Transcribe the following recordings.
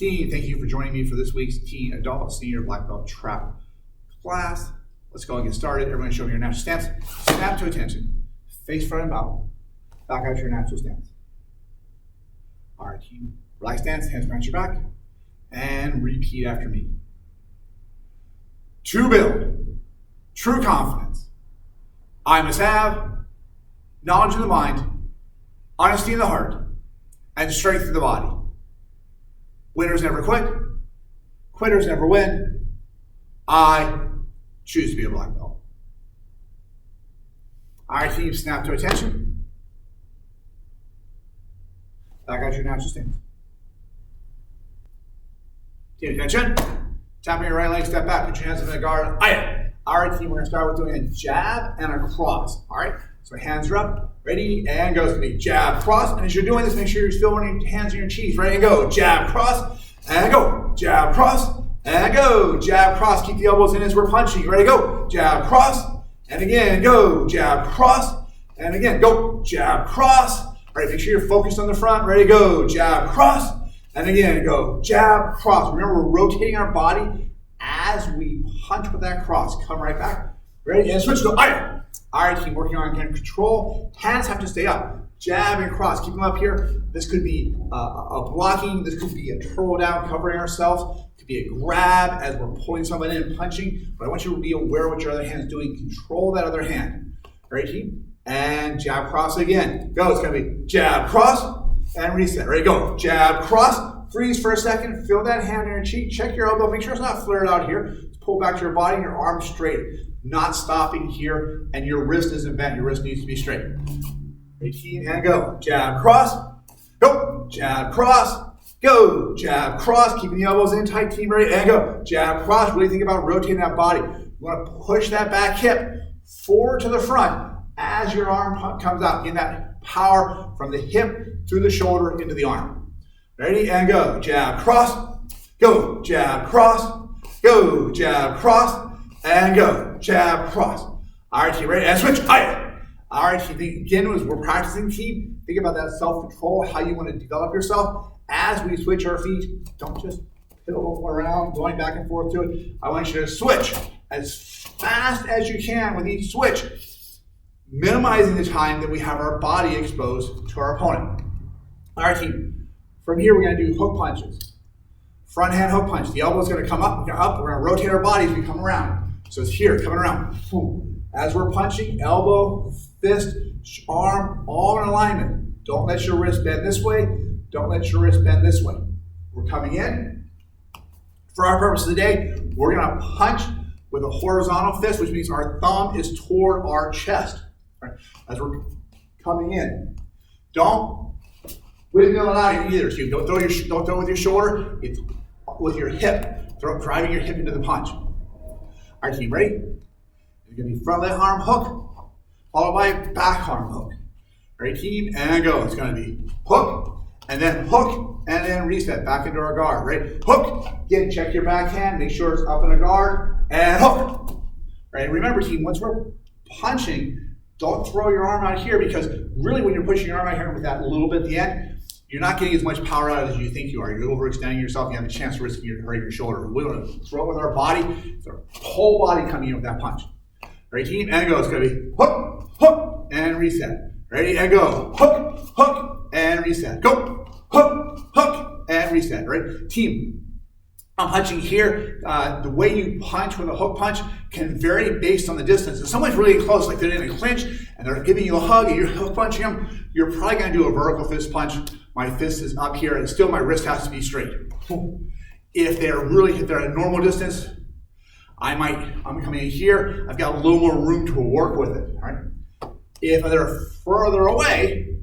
Team, thank you for joining me for this week's Teen Adult Senior Black Belt Trap class. Let's go and get started. Everyone show me your natural stance. Snap to attention. Face front and bow. Back out to your natural stance. All right, team. Relax stance, hands behind your back. And repeat after me. To build true confidence, I must have knowledge of the mind, honesty in the heart, and strength in the body. Winners never quit. Quitters never win. I choose to be a black belt. All right, team, snap to attention. Back out your natural stance. Team, attention. Tapping your right leg, step back, put your hands in the guard. All right, team, we're going to start with doing a jab and a cross. All right, so hands are up, ready, and go. It's going to be jab, cross. And as you're doing this, make sure you're still running your hands in your cheeks. Ready, and go. Jab, cross, and go. Jab, cross, and go. Jab, cross. Keep the elbows in as we're punching. Ready, go. Jab, cross, and again, go. Jab, cross, and again, go. Jab, cross. All right, make sure you're focused on the front. Ready, go. Jab, cross, and again, go. Jab, cross. Remember, we're rotating our body as we punch with that cross. Come right back. Ready, and switch, go. All right, team, working on hand control. Hands have to stay up. Jab and cross, keep them up here. This could be a blocking. This could be a turtle down, covering ourselves. It could be a grab as we're pulling someone in and punching. But I want you to be aware of what your other hand's doing. Control that other hand. Ready, team? And jab, cross again. Go, it's gonna be jab, cross, and reset. Ready, go. Jab, cross, freeze for a second. Feel that hand in your cheek. Check your elbow. Make sure it's not flared out here. Just pull back to your body and your arms straight. Not stopping here, and your wrist isn't bent. Your wrist needs to be straight. Ready, team, and go. Jab, cross, go. Jab, cross, go. Jab, cross, keeping the elbows in tight, team, ready, and go. Jab, cross, really think about rotating that body. You want to push that back hip forward to the front as your arm comes out. Getting that power from the hip through the shoulder into the arm. Ready, and go. Jab, cross, go. Jab, cross, go. Jab, cross, and go. Jab, cross. All right, team, ready? And switch. All right, team. Again, as we're practicing, team, think about that self-control, how you want to develop yourself. As we switch our feet, don't just piddle around, going back and forth to it. I want you to switch as fast as you can with each switch, minimizing the time that we have our body exposed to our opponent. All right, team. From here, we're going to do hook punches. Front hand hook punch. The elbow is going to come up. We're going to rotate our body as we come around. So it's here, coming around. As we're punching, elbow, fist, arm, all in alignment. Don't let your wrist bend this way. Don't let your wrist bend this way. We're coming in. For our purpose of the day, we're going to punch with a horizontal fist, which means our thumb is toward our chest. Right? As we're coming in. Don't windmill it out either. So don't throw with your shoulder. It's with your hip. Driving your hip into the punch. All right, team, ready? It's going to be front leg arm hook, followed by back arm hook. Ready, team, and go. It's going to be hook, and then reset back into our guard. Ready? Hook. Again, check your backhand. Make sure it's up in a guard, and hook. Right? Remember, team, once we're punching, don't throw your arm out here because really when you're pushing your arm out here with that little bit at the end, you're not getting as much power out as you think you are. You're overextending yourself. You have a chance of risking hurting your shoulder. We want to throw it with our body. It's our whole body coming in with that punch. Ready, team? And go. It's going to be hook, hook, and reset. Ready, and go. Hook, hook, and reset. Go. Hook, hook, and reset. Right? Team, I'm punching here. The way you punch with a hook punch can vary based on the distance. If someone's really close, like they're in a clinch, and they're giving you a hug, and you're hook punching them, you're probably going to do a vertical fist punch. My fist is up here, and still my wrist has to be straight. If they're at a normal distance, I'm coming in here. I've got a little more room to work with it. All right. If they're further away,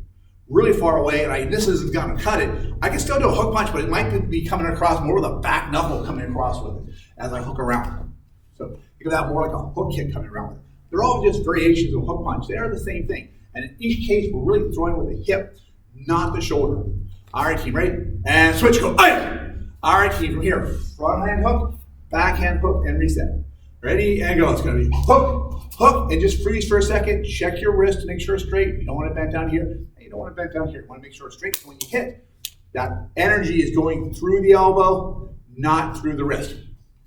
really far away, and this isn't going to cut it, I can still do a hook punch, but it might be coming across more with a back knuckle coming across with it as I hook around. So think of that more like a hook kick coming around with it. They're all just variations of hook punch. They are the same thing. And in each case, we're really throwing with the hip, not the shoulder. All right, team, ready? And switch, go. All right, team, from here, front hand hook, back hand hook, and reset. Ready, and go. It's going to be hook, hook, and just freeze for a second. Check your wrist to make sure it's straight. You don't want it bent down here, and you don't want it bent down here. You want to make sure it's straight. So when you hit, That energy is going through the elbow, not through the wrist.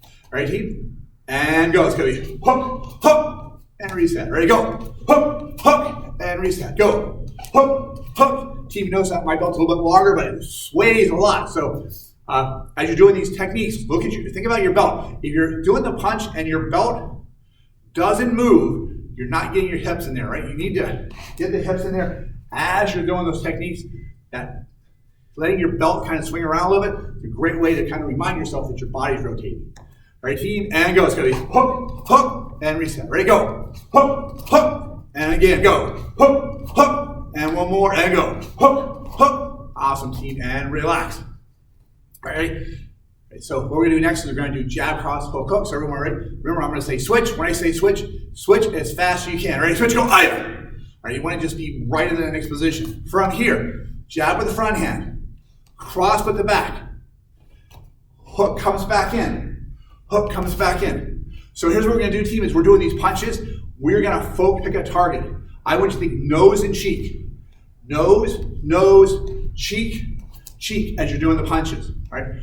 All right, team? And go. It's going to be hook, hook, and reset. Ready, go. Hook, hook, and reset. Go. Hook, hook. Team, you notice that my belt's a little bit longer, but it sways a lot. So as you're doing these techniques, look at think about your belt. If you're doing the punch and your belt doesn't move, you're not getting your hips in there, right? You need to get the hips in there as you're doing those techniques. That letting your belt kind of swing around a little bit is a great way to kind of remind yourself that your body's rotating. All right, team, and go. It's going to be hook, hook, and reset. Ready, go. Hook, hook, and again, go. Hook, hook, and one more, and go. Hook, hook. Awesome, team, and relax. All right. So what we're going to do next is we're going to do jab, cross, hook, hook. So everyone ready? Remember, I'm going to say switch. When I say switch, switch as fast as you can. Ready? Switch, go. Aya. All right, you want to just be right in the next position. From here, jab with the front hand, cross with the back. Hook comes back in. Hook comes back in. So here's what we're going to do, team, is we're doing these punches. We're going to pick a target. I want you to think nose and cheek. Nose, nose, cheek, cheek as you're doing the punches. All right?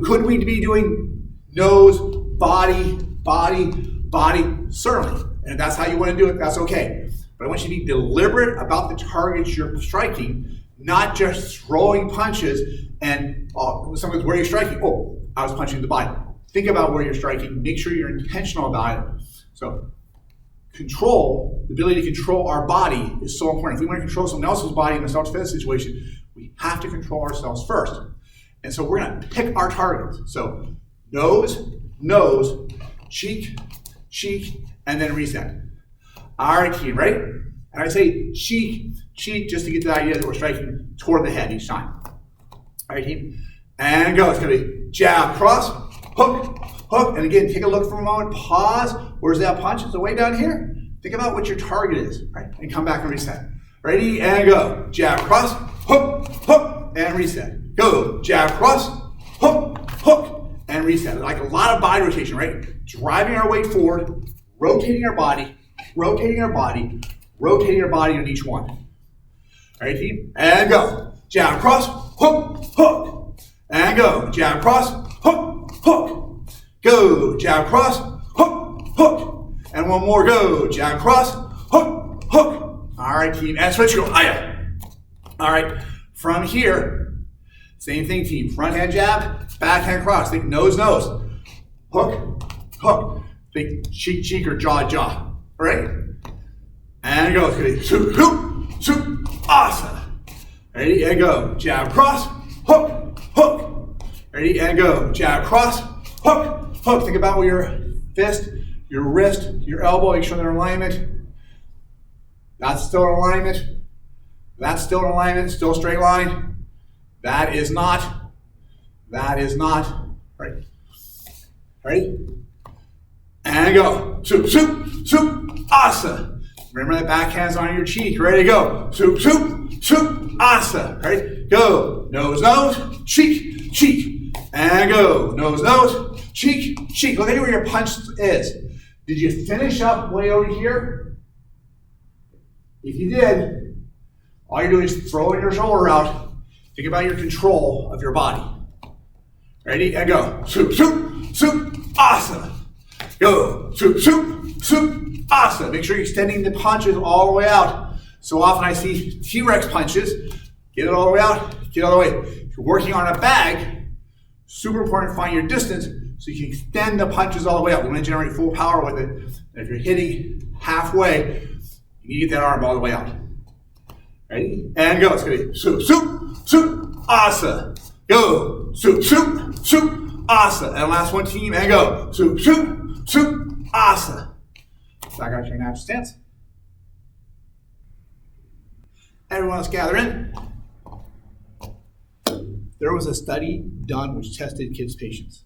Could we be doing nose, body, body, body? Certainly. And if that's how you want to do it, that's okay. But I want you to be deliberate about the targets you're striking, not just throwing punches and sometimes where you're striking. Oh, I was punching the body. Think about where you're striking. Make sure you're intentional about it. So control, the ability to control our body is so important. If we want to control someone else's body in a self-defense situation, we have to control ourselves first. And so we're going to pick our targets. So nose, nose, cheek, cheek, and then reset. All right, team, ready? And I say cheek, cheek, just to get the idea that we're striking toward the head each time. All right, team, and go. It's going to be jab, cross, hook, hook. And again, take a look for a moment. Pause. Where's that punch? It's way down here. Think about what your target is, right? And come back and reset. Ready, and go. Jab, cross, hook, hook, and reset. Go. Jab, cross, hook, hook, and reset. Like a lot of body rotation, right? Driving our weight forward, rotating our body, rotating our body, rotating our body on each one. All right, team? And go. Jab, cross, hook, hook. And go. Jab, cross, hook, hook. Go. Jab, cross, hook, hook. And one more. Go. Jab, cross, hook, hook. All right, team. And switch. Go. Aya. All right. From here, same thing, team. Front hand jab, back hand cross. Think nose, nose. Hook, hook. Think cheek, cheek, or jaw, jaw. All right? And go. It's going to be shoot, shoot, shoot. Awesome. Ready? And go. Jab, cross, hook, hook. Ready? And go. Jab, cross, hook, hook. Think about where your fist, your wrist, your elbow, make sure they're in alignment. That's still in alignment. That's still in alignment. Still a straight line. That is not. That is not. Right. Ready? And go. Swoop, swoop, swoop. Asa. Remember that back hand's on your cheek. Ready to go. Swoop, swoop, swoop. Asa. Ready? Go. Nose, nose. Cheek, cheek. And go. Nose, nose. Cheek, cheek. Look at where your punch is. Did you finish up way over here? If you did, all you're doing is throwing your shoulder out. Think about your control of your body. Ready? And go. Swoop, swoop, swoop. Asa. Go. Swoop, swoop, swoop. Asa. Make sure you're extending the punches all the way out. So often I see T-Rex punches. Get it all the way out. Get it all the way. If you're working on a bag, super important to find your distance so you can extend the punches all the way out. We want to generate full power with it. And if you're hitting halfway, you need to get that arm all the way out. Ready? And go. It's going to be swoop, swoop, swoop, asa. Go. Swoop, swoop, swoop, asa. And last one, team. And go. Swoop, swoop, swoop, asa. Back out to your natural stance. Everyone else gather in. There was a study done which tested kids' patience.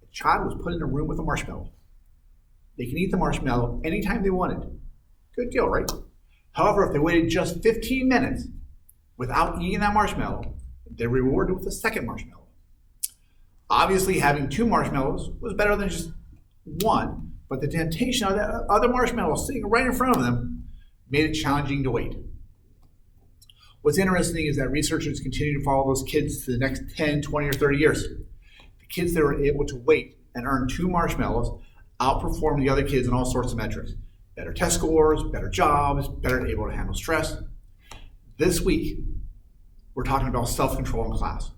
A child was put in a room with a marshmallow. They can eat the marshmallow anytime they wanted. Good deal, right? However, if they waited just 15 minutes without eating that marshmallow, they're rewarded with a second marshmallow. Obviously, having two marshmallows was better than just one, but the temptation of that other marshmallow sitting right in front of them made it challenging to wait. What's interesting is that researchers continue to follow those kids to the next 10, 20, or 30 years. The kids that were able to wait and earn 2 marshmallows outperform the other kids in all sorts of metrics. Better test scores, better jobs, better able to handle stress. This week, we're talking about self-control in class.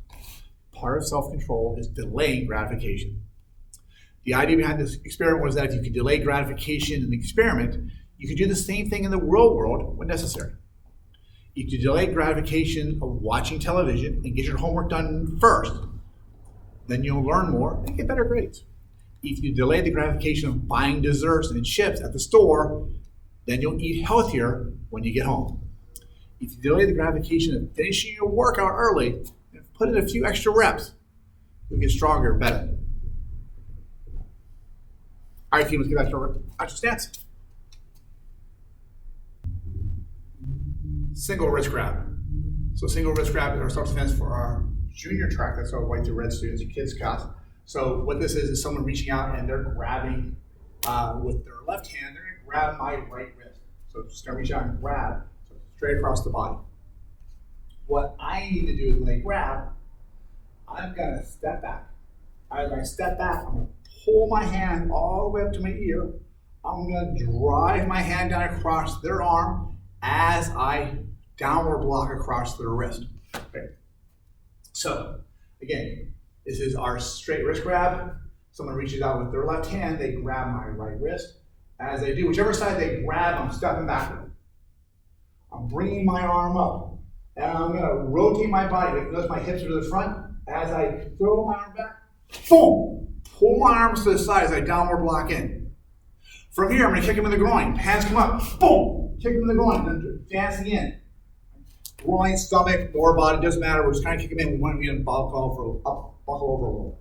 Part of self-control is delaying gratification. The idea behind this experiment was that if you could delay gratification in the experiment, you could do the same thing in the real world when necessary. If you delay gratification of watching television and get your homework done first, then you'll learn more and get better grades. If you delay the gratification of buying desserts and chips at the store, then you'll eat healthier when you get home. If you delay the gratification of finishing your workout early and put in a few extra reps, you'll get stronger and better. All right, team, let's get back to our actual stance. Single wrist grab. So single wrist grab is our self-defense for our junior track. That's our white to red students and kids class. So what this is someone reaching out and they're grabbing with their left hand. They're going to grab my right wrist. So just going to reach out and grab so straight across the body. What I need to do is when they grab, I'm going to step back. As I step back, I'm going to pull my hand all the way up to my ear. I'm going to drive my hand down across their arm as I downward block across their wrist. Okay. So again, this is our straight wrist grab. Someone reaches out with their left hand, they grab my right wrist. As I do, whichever side they grab, I'm stepping backward. I'm bringing my arm up, and I'm going to rotate my body. Notice my hips are to the front. As I throw my arm back, boom, pull my arms to the side as I downward block in. From here, I'm going to kick him in the groin. Hands come up, boom. Kick him in the groin, then dancing in. Groin, stomach, lower body, doesn't matter. We're just kind of kicking him in. We want to get him buckle over a little.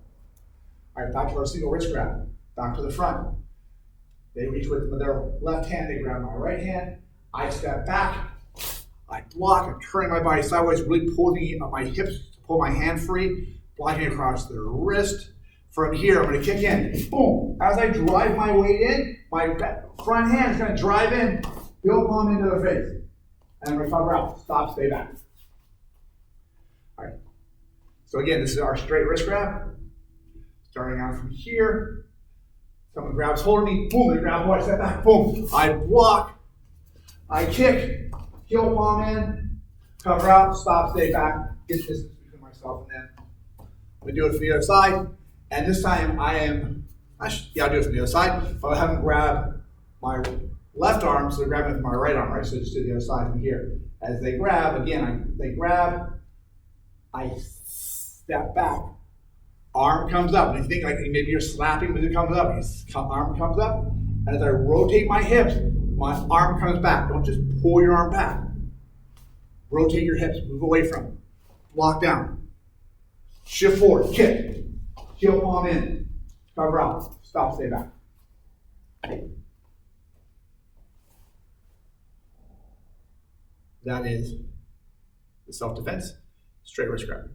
All right, back to our single wrist grab. Back to the front. They reach with their left hand, they grab my right hand. I step back. I block. I'm turning my body sideways, really pulling my hips to pull my hand free, blocking across their wrist. From here, I'm going to kick in. Boom. As I drive my weight in, my front hand is going to drive in. Heel palm into the face. And recover out. Stop, stay back. All right. So again, this is our straight wrist grab. Starting out from here. Someone grabs hold of me. Boom, they grab hold, I step back. Boom. I block. I kick. Heel palm in. Cover out. Stop, stay back. Get distance between myself and them. I'm going to do it from the other side. And this time I'll do it from the other side. But I'll have them grab my left arm, so they're grabbing with my right arm, right? So just do the other side from here. As they grab, again, they grab, I step back. Arm comes up. And you think like maybe you're slapping, but it comes up. Arm comes up. And as I rotate my hips, my arm comes back. Don't just pull your arm back. Rotate your hips, move away from it. Block down. Shift forward, kick. Heel palm in. Cover out. Stop, stay back. That is the self-defense, straight wrist grab.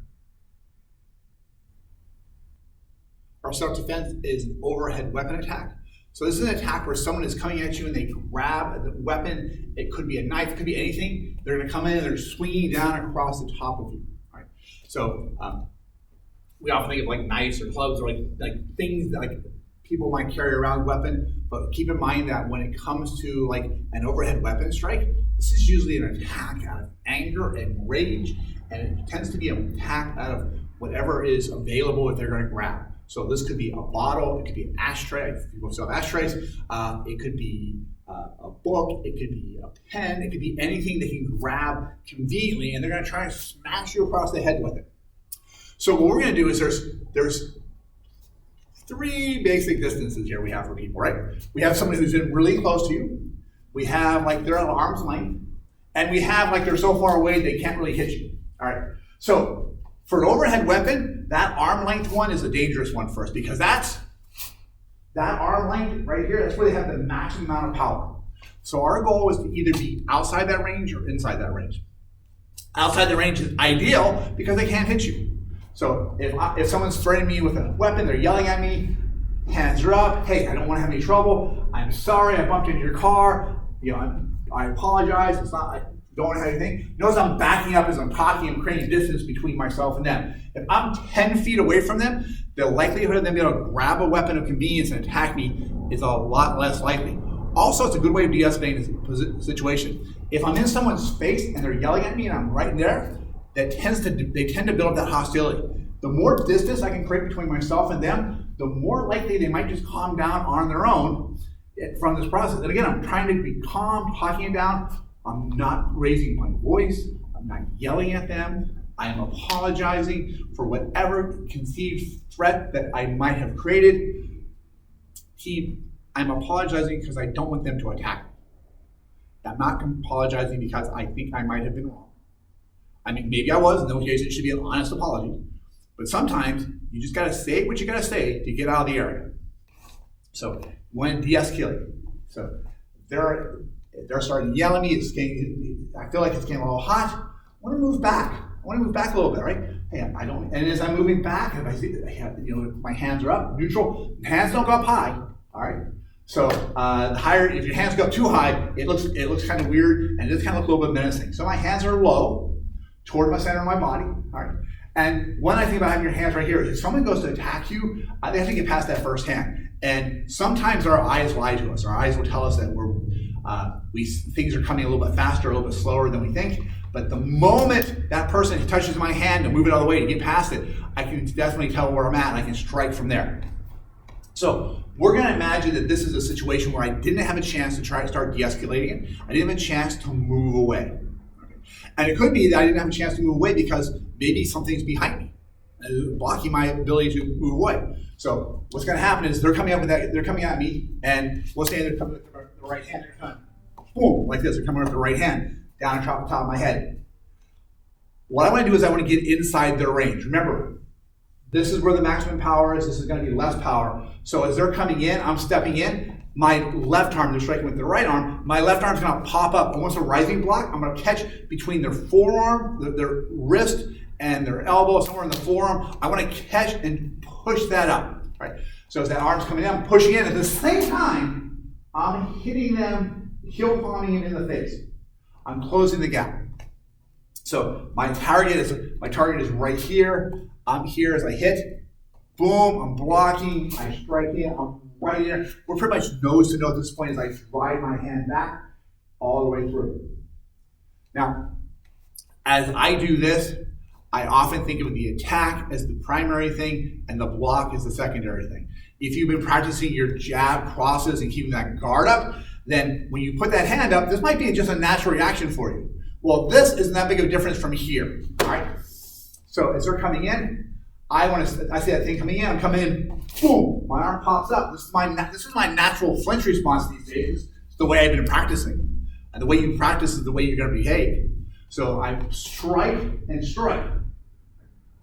Our self-defense is an overhead weapon attack. So this is an attack where someone is coming at you and they grab the weapon. It could be a knife, it could be anything. They're going to come in and they're swinging down across the top of you. All right. So we often think of like knives or clubs or like things that like people might carry around weapon, but keep in mind that when it comes to like an overhead weapon strike, this is usually an attack out of anger and rage, and it tends to be an attack out of whatever is available that they're going to grab. So this could be a bottle, it could be an ashtray, people sell ashtrays, it could be a book, it could be a pen, it could be anything they can grab conveniently, and they're going to try and smash you across the head with it. So what we're going to do is there's 3 basic distances here we have for people, right? We have somebody who's in really close to you. We have like they're at arm's length. And we have like they're so far away they can't really hit you. All right. So for an overhead weapon, that arm length one is a dangerous one for us because that arm length right here, that's where they have the maximum amount of power. So our goal is to either be outside that range or inside that range. Outside the range is ideal because they can't hit you. So if someone's threatening me with a weapon, they're yelling at me, hands are up, hey, I don't want to have any trouble, I'm sorry, I bumped into your car, I apologize, it's Don't want to have anything. Notice I'm backing up as I'm talking and creating distance between myself and them. If I'm 10 feet away from them, the likelihood of them being able to grab a weapon of convenience and attack me is a lot less likely. Also, it's a good way of de-escalating the situation. If I'm in someone's face and they're yelling at me and I'm right there, they tend to build up that hostility. The more distance I can create between myself and them, the more likely they might just calm down on their own from this process. And again, I'm trying to be calm, talking it down. I'm not raising my voice. I'm not yelling at them. I am apologizing for whatever conceived threat that I might have created. I'm apologizing because I don't want them to attack me. I'm not apologizing because I think I might have been wrong. I mean, maybe I was. In those cases, it should be an honest apology. But sometimes you just got to say what you got to say to get out of the area. So when de-escalate, so they're starting to yell at me. I feel like it's getting a little hot. I want to move back. I want to move back a little bit, right? Hey, and as I'm moving back, if I see, my hands are up, neutral. Hands don't go up high. All right. So higher, if your hands go up too high, it looks kind of weird and it does kind of look a little bit menacing. So my hands are low toward my center of my body. All right. And one I think about having your hands right here is if someone goes to attack you, they have to get past that first hand. And sometimes our eyes lie to us. Our eyes will tell us that things are coming a little bit faster, a little bit slower than we think. But the moment that person touches my hand to move it out of the way to get past it, I can definitely tell where I'm at and I can strike from there. So we're going to imagine that this is a situation where I didn't have a chance to try to start de-escalating it. I didn't have a chance to move away. And it could be that I didn't have a chance to move away because maybe something's behind me, blocking my ability to move away. So what's going to happen is they're coming at me, and let's say they're coming with the right hand. They're coming, boom, like this. They're coming with the right hand down on top of my head. What I want to do is I want to get inside their range. Remember, this is where the maximum power is. This is going to be less power. So as they're coming in, I'm stepping in. My left arm, they're striking with their right arm. My left arm's going to pop up almost a rising block. I'm going to catch between their forearm, their wrist, and their elbow, somewhere in the forearm. I want to catch and push that up. Right? So as that arm's coming in, I'm pushing in. At the same time, I'm hitting them, heel palming them in the face. I'm closing the gap. So my target is right here. I'm here as I hit. Boom, I'm blocking. I strike in. I'm right in there. We're pretty much nose to nose at this point as I drive my hand back all the way through. Now, as I do this, I often think of the attack as the primary thing and the block as the secondary thing. If you've been practicing your jab crosses and keeping that guard up, then when you put that hand up, this might be just a natural reaction for you. Well, this isn't that big of a difference from here, all right? So as they're coming in, I see that thing coming in, I'm coming in, boom, my arm pops up. This is my natural flinch response these days. It's the way I've been practicing. And the way you practice is the way you're going to behave. So I strike and strike.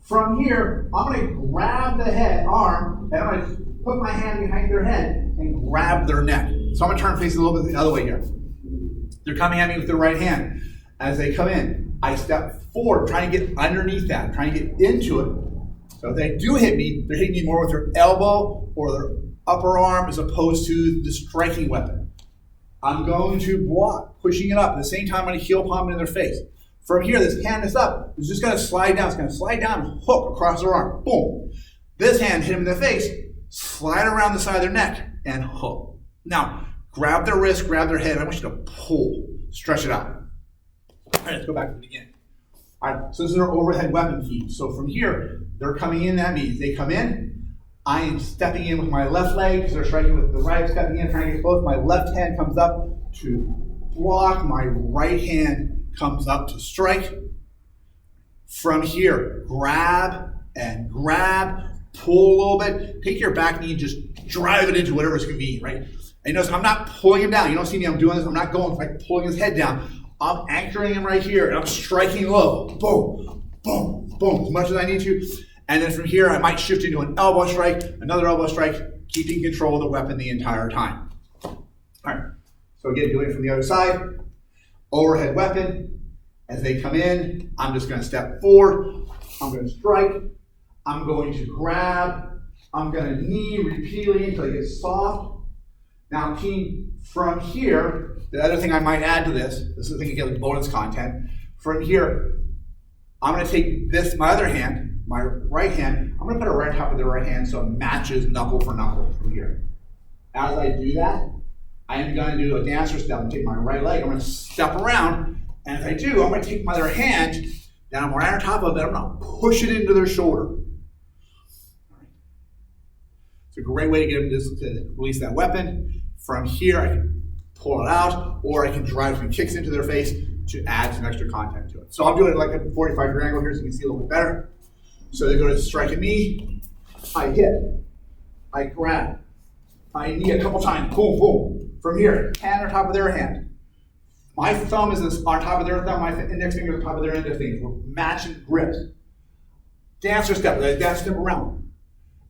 From here, I'm going to grab the arm, and I'm going to put my hand behind their head and grab their neck. So I'm going to turn facing a little bit the other way here. They're coming at me with their right hand. As they come in, I step forward, trying to get underneath that, trying to get into it. So if they do hit me, they're hitting me more with their elbow or their upper arm as opposed to the striking weapon. I'm going to block, pushing it up. At the same time, I'm going to heel palm it in their face. From here, this hand is up. It's just going to slide down. It's going to slide down and hook across their arm. Boom. This hand hit them in the face, slide around the side of their neck, and hook. Now, grab their wrist, grab their head. I want you to pull, stretch it out. All right, let's go back to the beginning. All right, so this is our overhead weapon key. So from here, they're coming in at me. As they come in, I am stepping in with my left leg because they're striking with the right, stepping in, trying to get close. My left hand comes up to block. My right hand comes up to strike. From here, grab and grab, pull a little bit. Take your back knee and just drive it into whatever's convenient, right? And notice I'm not pulling him down. You don't see me, I'm doing this. I'm not going like pulling his head down. I'm anchoring him right here, and I'm striking low. Boom, boom, boom, as much as I need to. And then from here, I might shift into an elbow strike, another elbow strike, keeping control of the weapon the entire time. All right, so again, doing it from the other side. Overhead weapon. As they come in, I'm just going to step forward. I'm going to strike. I'm going to grab. I'm going to knee repeatedly until it gets soft. Now, team, from here, the other thing I might add to this is the thing you get with bonus content. From here, I'm going to take this, my other hand, my right hand, I'm going to put it right on top of the right hand so it matches knuckle for knuckle from here. As I do that, I am going to do a dancer step. I'm going to take my right leg, I'm going to step around, and as I do, I'm going to take my other hand, then I'm right on top of it, I'm going to push it into their shoulder. It's a great way to get them to release that weapon. From here, I can pull it out, or I can drive some kicks into their face to add some extra content to it. So I'm doing it like a 45-degree angle here so you can see a little bit better. So they go to strike at me, I hit, I grab, I knee a couple times, boom, boom. From here, hand on top of their hand. My thumb is on top of their thumb, my index finger is on top of their index finger. We're matching grips. Dancer step, dance step around.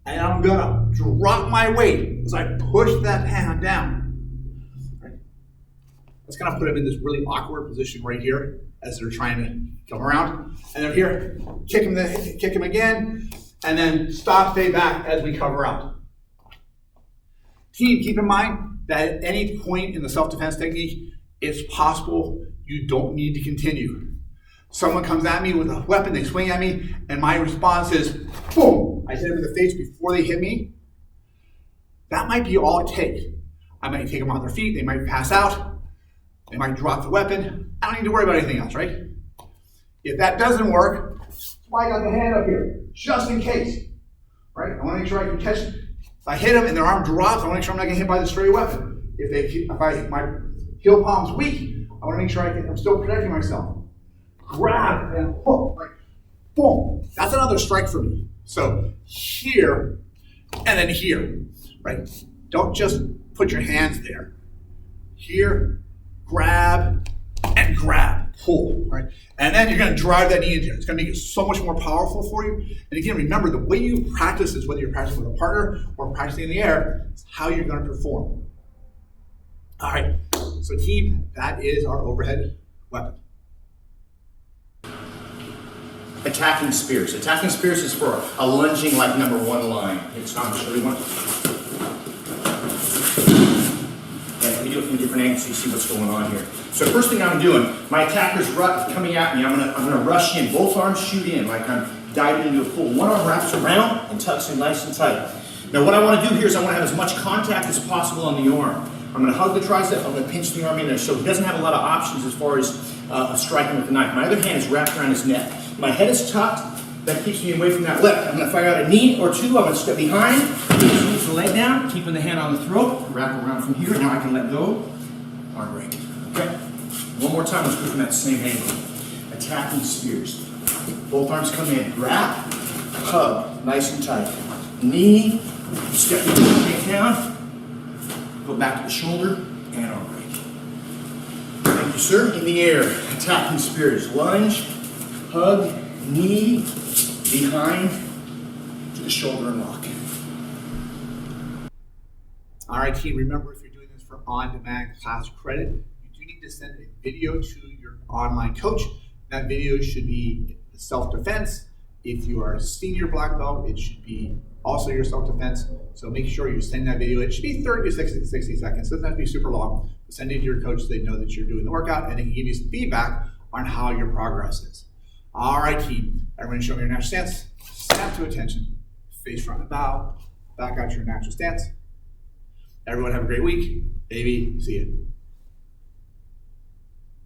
And I'm gonna drop my weight as I push that hand down. Right. That's gonna put them in this really awkward position right here as they're trying to come around. And then here, kick him again, and then stop, stay back as we cover out. Team, keep in mind that at any point in the self-defense technique, it's possible you don't need to continue. Someone comes at me with a weapon, they swing at me, and my response is, boom, I hit them in the face before they hit me. That might be all it takes. I might take them on their feet, they might pass out, they might drop the weapon. I don't need to worry about anything else, right? If that doesn't work, I got the hand up here, just in case, right? I want to make sure I can catch it. If I hit them and their arm drops, I want to make sure I'm not getting hit by the stray weapon. If my heel palm's weak, I want to make sure I'm still protecting myself. Grab and hook, like boom. That's another strike for me. So here and then here, right? Don't just put your hands there. Here, grab and grab, pull, right? And then you're going to drive that knee into it. It's going to make it so much more powerful for you. And again, remember, the way you practice is whether you're practicing with a partner or practicing in the air, it's how you're going to perform. All right, so team, that is our overhead weapon. Attacking spears. Attacking spears is for a lunging like number one line. It's not really one. Okay, we do it from different angles so you see what's going on here. So first thing I'm doing, my attacker's coming at me. I'm gonna rush in. Both arms shoot in like I'm diving into a pool. One arm wraps around and tucks in nice and tight. Now what I want to do here is I want to have as much contact as possible on the arm. I'm going to hug the tricep. I'm going to pinch the arm in there so he doesn't have a lot of options as far as striking with the knife. My other hand is wrapped around his neck. My head is tucked. That keeps me away from that left. I'm going to fire out a knee or two. I'm going to step behind, squeeze the leg down, keeping the hand on the throat, wrap around from here. Now I can let go. Arm break. Okay? One more time. Let's go from that same angle. Attacking spears. Both arms come in. Wrap, hug, nice and tight. Knee, step down. Go back to the shoulder and arm break. Thank you, sir. In the air, attacking spears. Lunge, hug, knee, behind, to the shoulder and lock. All right, team, remember if you're doing this for on-demand class credit, you do need to send a video to your online coach. That video should be self-defense. If you are a senior black belt, it should be also your self-defense. So make sure you send that video. It should be 30 to 60 seconds. It doesn't have to be super long. Send it to your coach so they know that you're doing the workout and they can give you some feedback on how your progress is. All right, team. Everyone show me your natural stance. Snap to attention. Face front and bow. Back out to your natural stance. Everyone have a great week. Baby, see you.